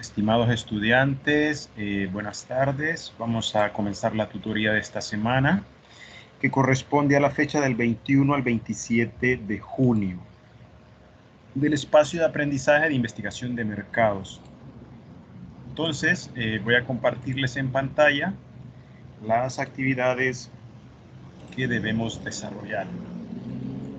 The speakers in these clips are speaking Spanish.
Estimados estudiantes, buenas tardes. Vamos a comenzar la tutoría de esta semana, que corresponde a la fecha del 21 al 27 de junio, del espacio de aprendizaje de investigación de mercados. Entonces, voy a compartirles en pantalla las actividades que debemos desarrollar.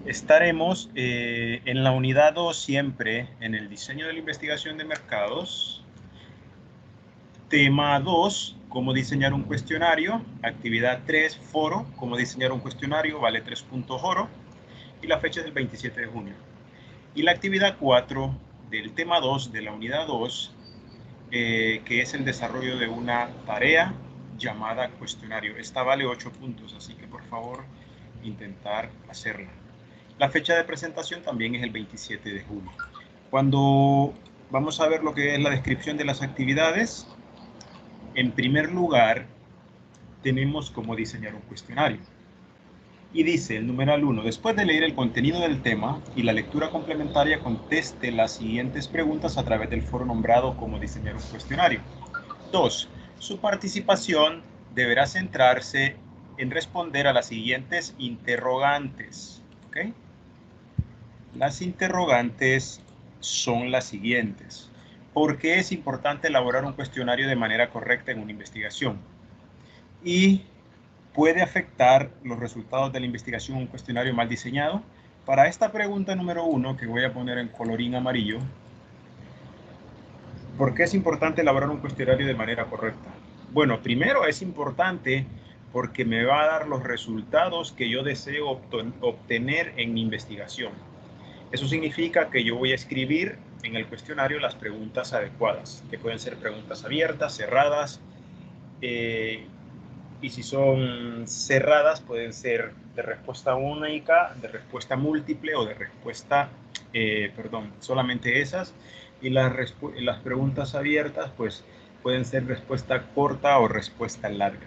Estaremos en la unidad 2 siempre en el diseño de la investigación de mercados. Tema 2, cómo diseñar un cuestionario. Actividad 3, foro, cómo diseñar un cuestionario, vale 3 puntos oro. Y la fecha es del 27 de junio. Y la actividad 4 del tema 2 de la unidad 2, que es el desarrollo de una tarea llamada cuestionario. Esta vale 8 puntos, así que por favor intentar hacerla. La fecha de presentación también es el 27 de junio. Cuando vamos a ver lo que es la descripción de las actividades, en primer lugar, tenemos cómo diseñar un cuestionario. Y dice el numeral 1, después de leer el contenido del tema y la lectura complementaria, conteste las siguientes preguntas a través del foro nombrado cómo diseñar un cuestionario. 2. Su participación deberá centrarse en responder a las siguientes interrogantes. ¿Okay? Las interrogantes son las siguientes. ¿Por qué es importante elaborar un cuestionario de manera correcta en una investigación? Y puede afectar los resultados de la investigación un cuestionario mal diseñado. Para esta pregunta número 1, que voy a poner en colorín amarillo, ¿por qué es importante elaborar un cuestionario de manera correcta? Bueno, primero es importante porque me va a dar los resultados que yo deseo obtener en mi investigación. Eso significa que yo voy a escribir en el cuestionario las preguntas adecuadas, que pueden ser preguntas abiertas, cerradas, y si son cerradas pueden ser de respuesta única, de respuesta múltiple o de respuesta, solamente esas. Y las preguntas abiertas pues pueden ser respuesta corta o respuesta larga.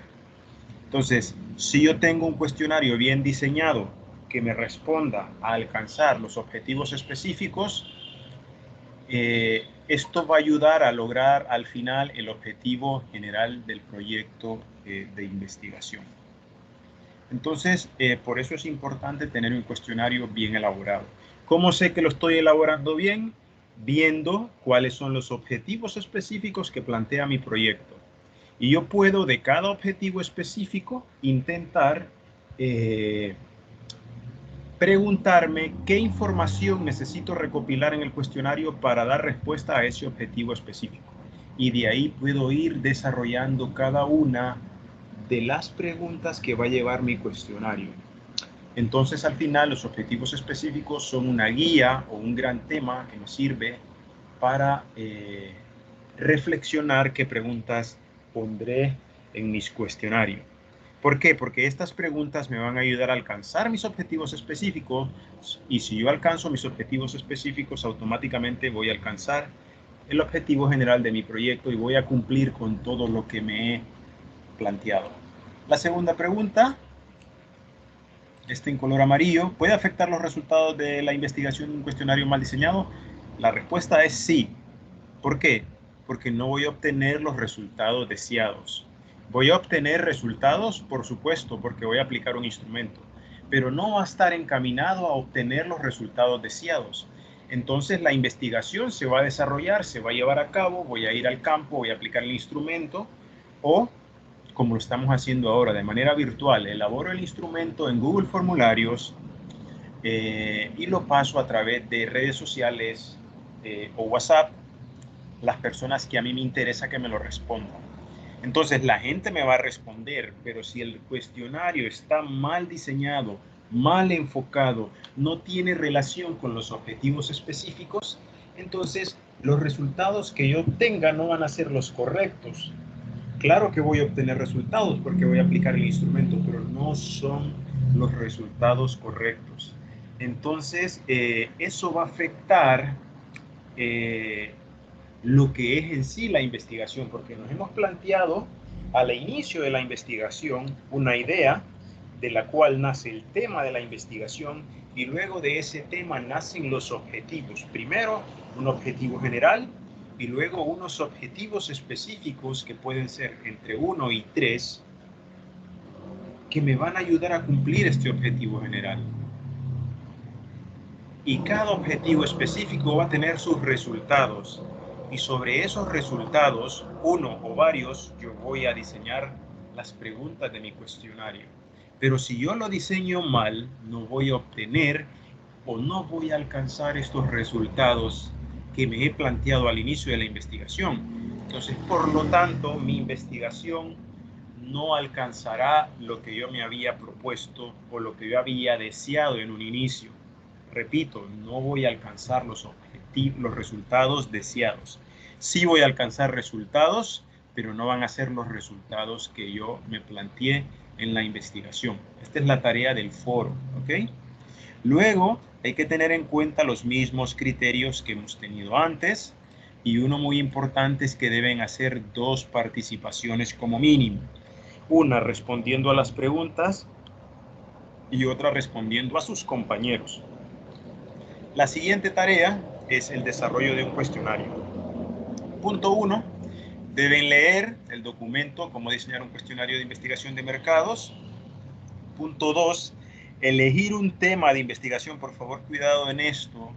Entonces, si yo tengo un cuestionario bien diseñado que me responda a alcanzar los objetivos específicos, esto va a ayudar a lograr al final el objetivo general del proyecto de investigación. Entonces, por eso es importante tener un cuestionario bien elaborado. ¿Cómo sé que lo estoy elaborando bien? Viendo cuáles son los objetivos específicos que plantea mi proyecto. Y yo puedo, de cada objetivo específico, intentar preguntarme qué información necesito recopilar en el cuestionario para dar respuesta a ese objetivo específico. Y de ahí puedo ir desarrollando cada una de las preguntas que va a llevar mi cuestionario. Entonces, al final, los objetivos específicos son una guía o un gran tema que nos sirve para reflexionar qué preguntas pondré en mis cuestionarios. ¿Por qué? Porque estas preguntas me van a ayudar a alcanzar mis objetivos específicos, y si yo alcanzo mis objetivos específicos, automáticamente voy a alcanzar el objetivo general de mi proyecto y voy a cumplir con todo lo que me he planteado. La segunda pregunta, en color amarillo, ¿puede afectar los resultados de la investigación de un cuestionario mal diseñado? La respuesta es sí. ¿Por qué? Porque no voy a obtener los resultados deseados. Voy a obtener resultados, por supuesto, porque voy a aplicar un instrumento, pero no va a estar encaminado a obtener los resultados deseados. Entonces la investigación se va a desarrollar, se va a llevar a cabo, voy a ir al campo, voy a aplicar el instrumento, o como lo estamos haciendo ahora de manera virtual, elaboro el instrumento en Google Formularios y lo paso a través de redes sociales o WhatsApp, las personas que a mí me interesa que me lo respondan. Entonces la gente me va a responder, pero si el cuestionario está mal diseñado, mal enfocado, no tiene relación con los objetivos específicos, entonces los resultados que yo obtenga no van a ser los correctos. Claro que voy a obtener resultados porque voy a aplicar el instrumento, pero no son los resultados correctos. Entonces, eso va a afectar lo que es en sí la investigación, porque nos hemos planteado al inicio de la investigación una idea de la cual nace el tema de la investigación, y luego de ese tema nacen los objetivos. Primero, un objetivo general, y luego unos objetivos específicos que pueden ser entre 1 y 3 que me van a ayudar a cumplir este objetivo general. Y cada objetivo específico va a tener sus resultados. Y sobre esos resultados, uno o varios, yo voy a diseñar las preguntas de mi cuestionario. Pero si yo lo diseño mal, no voy a obtener o no voy a alcanzar estos resultados que me he planteado al inicio de la investigación. Entonces, por lo tanto, mi investigación no alcanzará lo que yo me había propuesto o lo que yo había deseado en un inicio. Repito, no voy a alcanzar los resultados deseados. Sí voy a alcanzar resultados, pero no van a ser los resultados que yo me planteé en la investigación. Esta es la tarea del foro, ¿ok? Luego, hay que tener en cuenta los mismos criterios que hemos tenido antes, y uno muy importante es que deben hacer 2 participaciones como mínimo. Una respondiendo a las preguntas y otra respondiendo a sus compañeros. La siguiente tarea es el desarrollo de un cuestionario. Punto 1. Deben leer el documento Cómo diseñar un cuestionario de investigación de mercados. Punto 2. Elegir un tema de investigación. Por favor, cuidado en esto.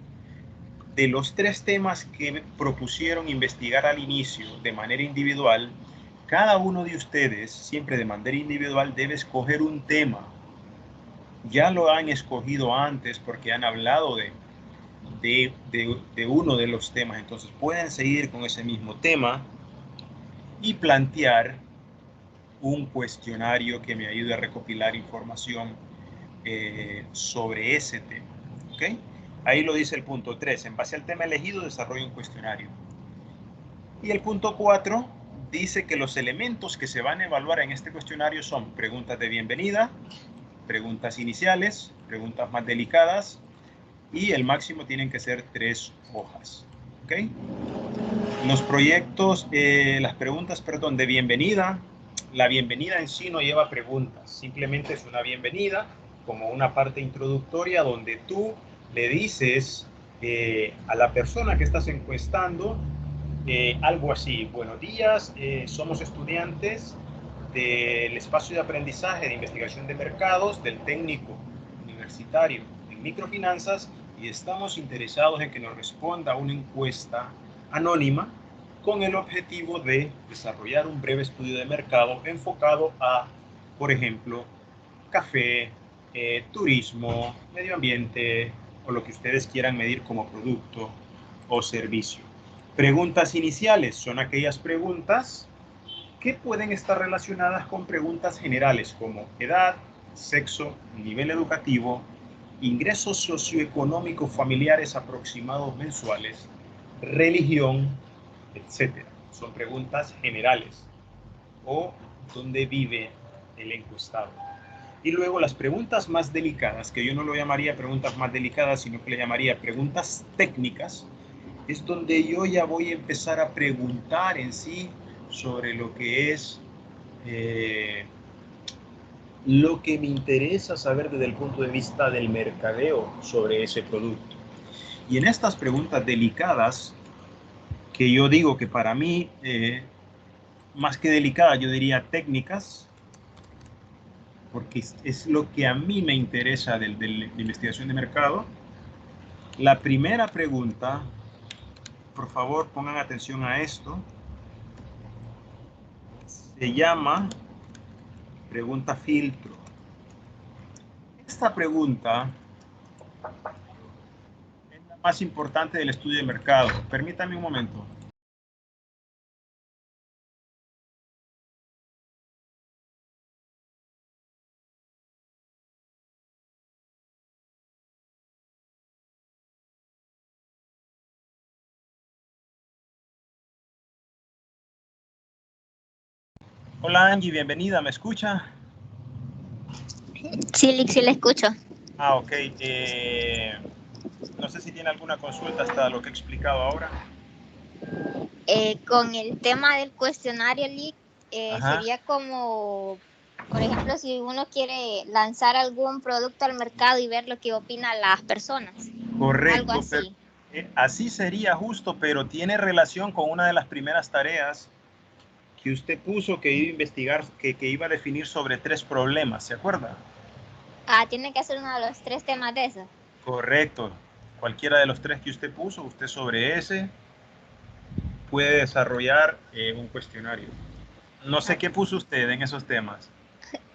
De los 3 temas que propusieron investigar al inicio de manera individual, cada uno de ustedes, siempre de manera individual, debe escoger un tema. Ya lo han escogido antes porque han hablado de uno de los temas, entonces pueden seguir con ese mismo tema y plantear un cuestionario que me ayude a recopilar información sobre ese tema. ¿Okay? Ahí lo dice el punto 3. En base al tema elegido, desarrolla un cuestionario. Y el punto 4 dice que los elementos que se van a evaluar en este cuestionario son preguntas de bienvenida, preguntas iniciales, preguntas más delicadas, y el máximo tienen que ser 3 hojas. ¿Ok? Los proyectos, las preguntas, perdón, de bienvenida. La bienvenida en sí no lleva preguntas, simplemente es una bienvenida como una parte introductoria donde tú le dices a la persona que estás encuestando algo así: buenos días, somos estudiantes del espacio de aprendizaje de investigación de mercados del técnico universitario en microfinanzas y estamos interesados en que nos responda a una encuesta anónima con el objetivo de desarrollar un breve estudio de mercado enfocado a, por ejemplo, café, turismo, medio ambiente o lo que ustedes quieran medir como producto o servicio. Preguntas iniciales son aquellas preguntas que pueden estar relacionadas con preguntas generales como edad, sexo, nivel educativo, ingresos socioeconómicos familiares aproximados mensuales, religión, etc. Son preguntas generales. O dónde vive el encuestado. Y luego las preguntas más delicadas, que yo no lo llamaría preguntas más delicadas, sino que le llamaría preguntas técnicas, es donde yo ya voy a empezar a preguntar en sí sobre lo que es lo que me interesa saber desde el punto de vista del mercadeo sobre ese producto. Y en estas preguntas delicadas, que yo digo que para mí, más que delicadas, yo diría técnicas, porque es lo que a mí me interesa de la investigación de mercado. La primera pregunta, por favor pongan atención a esto, se llama pregunta filtro. Esta pregunta es la más importante del estudio de mercado. Permítame un momento. Hola Angie, bienvenida, ¿me escucha? Sí, sí le escucho. Ah, ok. No sé si tiene alguna consulta hasta lo que he explicado ahora. Con el tema del cuestionario, Lick, Ajá. sería como, por ejemplo, si uno quiere lanzar algún producto al mercado y ver lo que opinan las personas. Algo Correcto, así. Así sería justo, pero tiene relación con una de las primeras tareas que usted puso que iba a investigar, que iba a definir sobre 3 problemas, ¿se acuerda? Ah, tiene que hacer uno de los 3 temas de eso. Correcto. Cualquiera de los 3 que usted puso, usted sobre ese puede desarrollar un cuestionario. No sé Ah, qué puso usted en esos temas.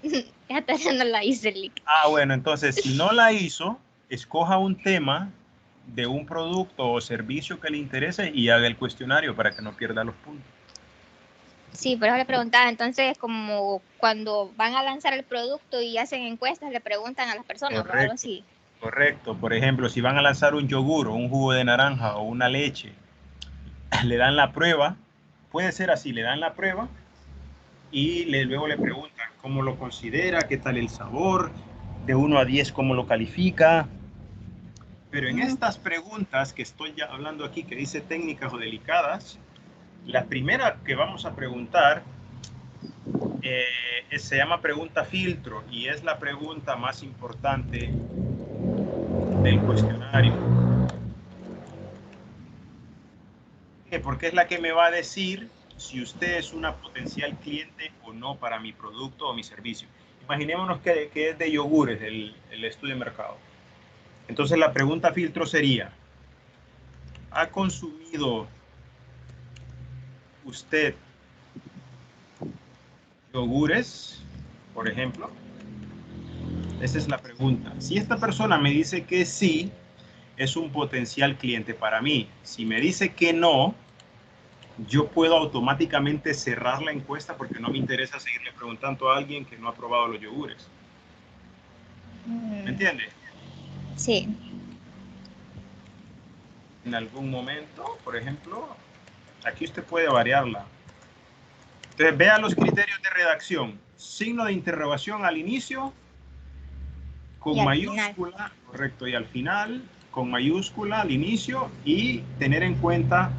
esa tarea no la hice, Lick. Ah, bueno, entonces si no la hizo, escoja un tema de un producto o servicio que le interese y haga el cuestionario para que no pierda los puntos. Sí, por eso le preguntaba. Entonces, como cuando van a lanzar el producto y hacen encuestas, le preguntan a las personas o algo Correcto, así. correcto. Por ejemplo, si van a lanzar un yogur o un jugo de naranja o una leche, le dan la prueba, puede ser así, le dan la prueba y luego le preguntan cómo lo considera, qué tal el sabor, de 1 a 10 cómo lo califica. Pero en Mm, estas preguntas que estoy ya hablando aquí, que dice técnicas o delicadas, la primera que vamos a preguntar se llama pregunta filtro y es la pregunta más importante del cuestionario. Porque es la que me va a decir si usted es una potencial cliente o no para mi producto o mi servicio. Imaginémonos que es de yogures el estudio de mercado. Entonces la pregunta filtro sería, ¿ha consumido usted yogures, por ejemplo? Esa es la pregunta. Si esta persona me dice que sí, es un potencial cliente para mí. Si me dice que no, yo puedo automáticamente cerrar la encuesta porque no me interesa seguirle preguntando a alguien que no ha probado los yogures. ¿Me mm, entiende? sí. En algún momento, por ejemplo, aquí usted puede variarla. Entonces, vea los criterios de redacción. Signo de interrogación al inicio, Y con al final. mayúscula, correcto, y al final, con mayúscula al inicio, y tener en cuenta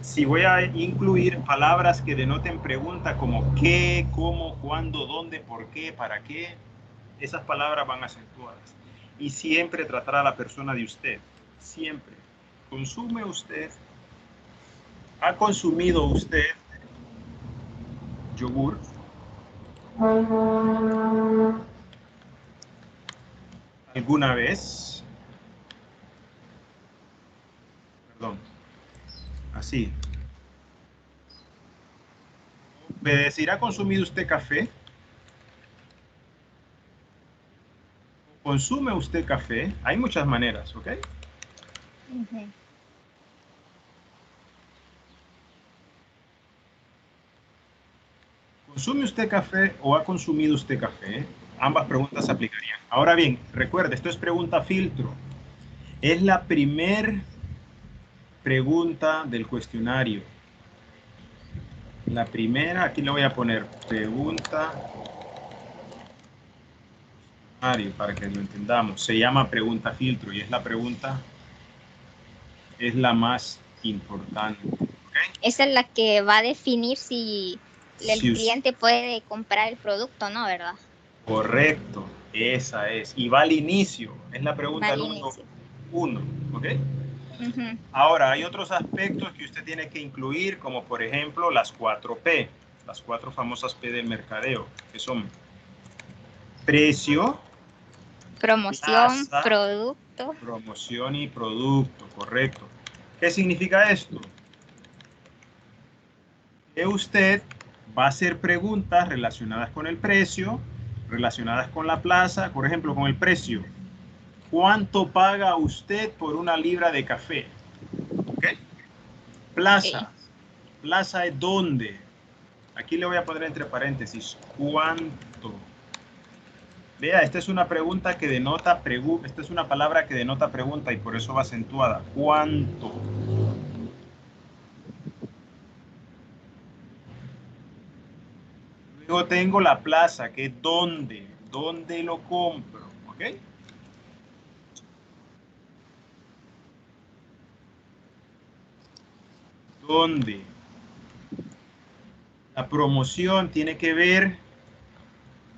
si voy a incluir palabras que denoten pregunta como qué, cómo, cuándo, dónde, por qué, para qué, esas palabras van acentuadas. Y siempre tratar a la persona de usted. Siempre. ¿Consume usted? ¿Ha consumido usted yogur alguna vez? Perdón. Así. Me decir, ¿ha consumido usted café? ¿Consume usted café? Hay muchas maneras, ¿ok? Ujú. ¿Consume usted café o ha consumido usted café? Ambas preguntas se aplicarían. Ahora bien, recuerde, esto es pregunta filtro. Es la primer pregunta del cuestionario. La primera, aquí le voy a poner pregunta para que lo entendamos. Se llama pregunta filtro y es la pregunta, es la más importante. ¿Okay? Esa es la que va a definir si el Si us, cliente puede comprar el producto, ¿no? ¿Verdad? correcto, esa es. Y va al inicio, es la Va pregunta al número inicio. 1. ¿Ok? Ujú. Ahora, hay otros aspectos que usted tiene que incluir, como por ejemplo las 4P, las 4 famosas P del mercadeo, que son precio, Promoción, plaza, producto. promoción y producto, correcto. ¿Qué significa esto? Que usted va a hacer preguntas relacionadas con el precio, relacionadas con la plaza, por ejemplo, con el precio. ¿Cuánto paga usted por 1 libra de café? ¿Ok? Ok. Plaza. Plaza es dónde. Aquí le voy a poner entre paréntesis, ¿cuánto? Vea, esta es una pregunta que denota esta es una palabra que denota pregunta y por eso va acentuada. ¿Cuánto? Luego tengo la plaza, que es dónde. ¿Dónde lo compro? ¿Ok? ¿Dónde? La promoción tiene que ver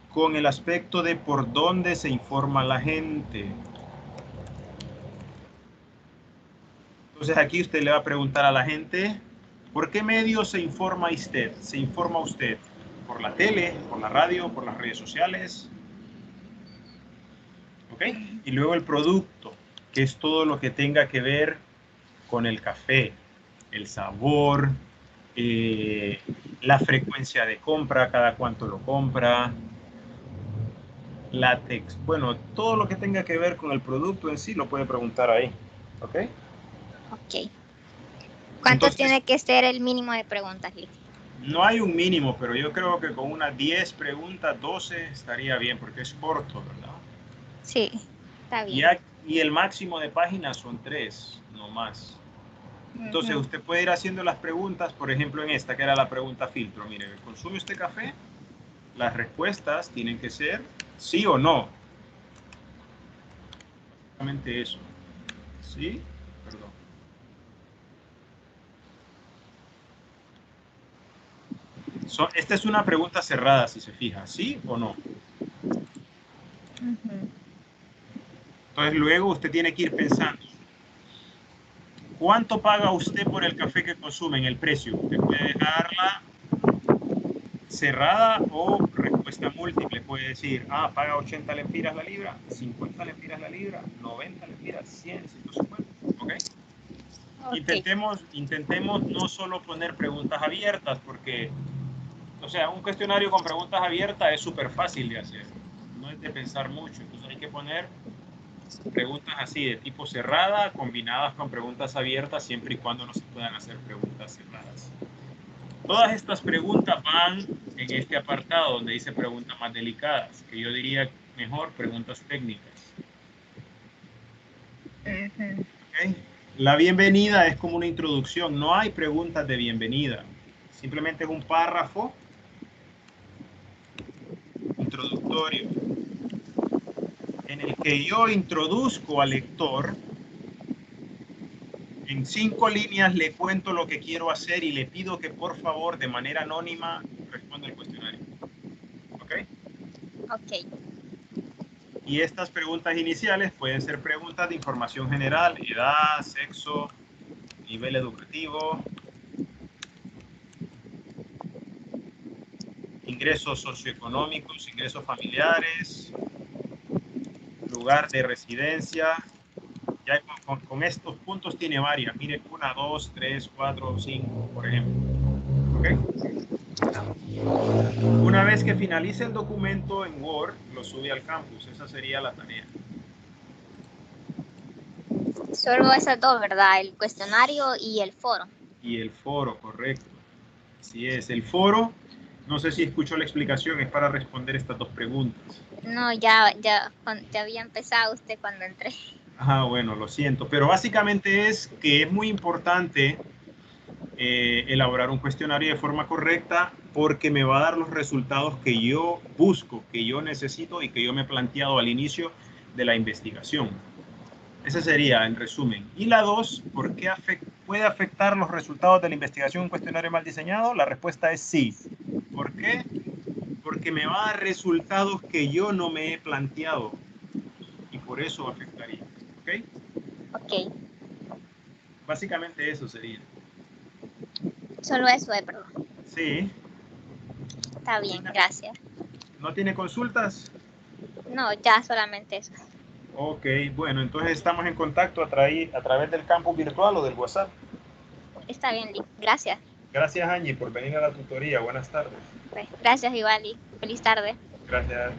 con el aspecto de por dónde se informa la gente. Entonces aquí usted le va a preguntar a la gente, ¿por qué medio se informa usted? ¿Se informa usted? ¿Por la tele, por la radio, por las redes sociales? ¿Ok? Y luego el producto, que es todo lo que tenga que ver con el café, el sabor, la frecuencia de compra, cada cuánto lo compra, látex, bueno, todo lo que tenga que ver con el producto en sí lo puede preguntar ahí, ¿ok? Ok. ¿Cuánto Entonces, tiene que ser el mínimo de preguntas, Liz? no hay un mínimo, pero yo creo que con unas 10 preguntas, 12 estaría bien, porque es corto, ¿verdad? Sí, está bien. Y el máximo de páginas son 3, no más. Entonces usted puede ir haciendo las preguntas, por ejemplo en esta, que era la pregunta filtro. Mire, ¿consume usted café? Las respuestas tienen que ser sí o no. Exactamente eso. ¿Sí? Perdón. Esta es una pregunta cerrada, si se fija. ¿Sí o no? Entonces luego usted tiene que ir pensando, ¿cuánto paga usted por el café que consume en el precio? Usted puede dejarla cerrada o respuesta múltiple. Puede decir, paga 80 lempiras la libra, 50 lempiras la libra, 90 lempiras, 100, 150. ¿Ok? Intentemos no solo poner preguntas abiertas, porque, o sea, un cuestionario con preguntas abiertas es súper fácil de hacer. No es de pensar mucho. Entonces hay que poner preguntas así de tipo cerrada combinadas con preguntas abiertas siempre y cuando no se puedan hacer preguntas cerradas. Todas estas preguntas van en este apartado donde dice preguntas más delicadas, que yo diría mejor preguntas técnicas. ¿Okay? La bienvenida es como una introducción, no hay preguntas de bienvenida, simplemente es un párrafo introductorio en el que yo introduzco al lector. En 5 líneas le cuento lo que quiero hacer y le pido que por favor de manera anónima responda el cuestionario. ¿Ok? Ok. Y estas preguntas iniciales pueden ser preguntas de información general, edad, sexo, nivel educativo, ingresos socioeconómicos, ingresos familiares, lugar de residencia. Ya con estos puntos tiene varias. Mire, 1, 2, 3, 4, 5, por ejemplo. ¿Okay? Una vez que finalice el documento en Word, lo sube al campus. Esa sería la tarea. Solo esas dos, ¿verdad? El cuestionario y el foro. Y el foro, correcto. Así es. El foro, no sé si escuchó la explicación, es para responder estas dos preguntas. No, ya había empezado usted cuando entré. Bueno, lo siento. Pero básicamente es que es muy importante elaborar un cuestionario de forma correcta porque me va a dar los resultados que yo busco, que yo necesito y que yo me he planteado al inicio de la investigación. Ese sería en resumen. Y la 2, ¿por qué puede afectar los resultados de la investigación un cuestionario mal diseñado? La respuesta es sí. ¿Por qué? Porque me va a dar resultados que yo no me he planteado y por eso afectaría. ¿Ok? Ok. Básicamente eso sería. Solo eso, perdón. Sí. Está bien, gracias. ¿No tiene consultas? No, ya solamente eso. Ok, bueno, entonces estamos en contacto a través del campus virtual o del WhatsApp. Está bien, Liz. Gracias. Gracias, Angie, por venir a la tutoría. Buenas tardes. Pues, gracias, igual, y feliz tarde. Gracias.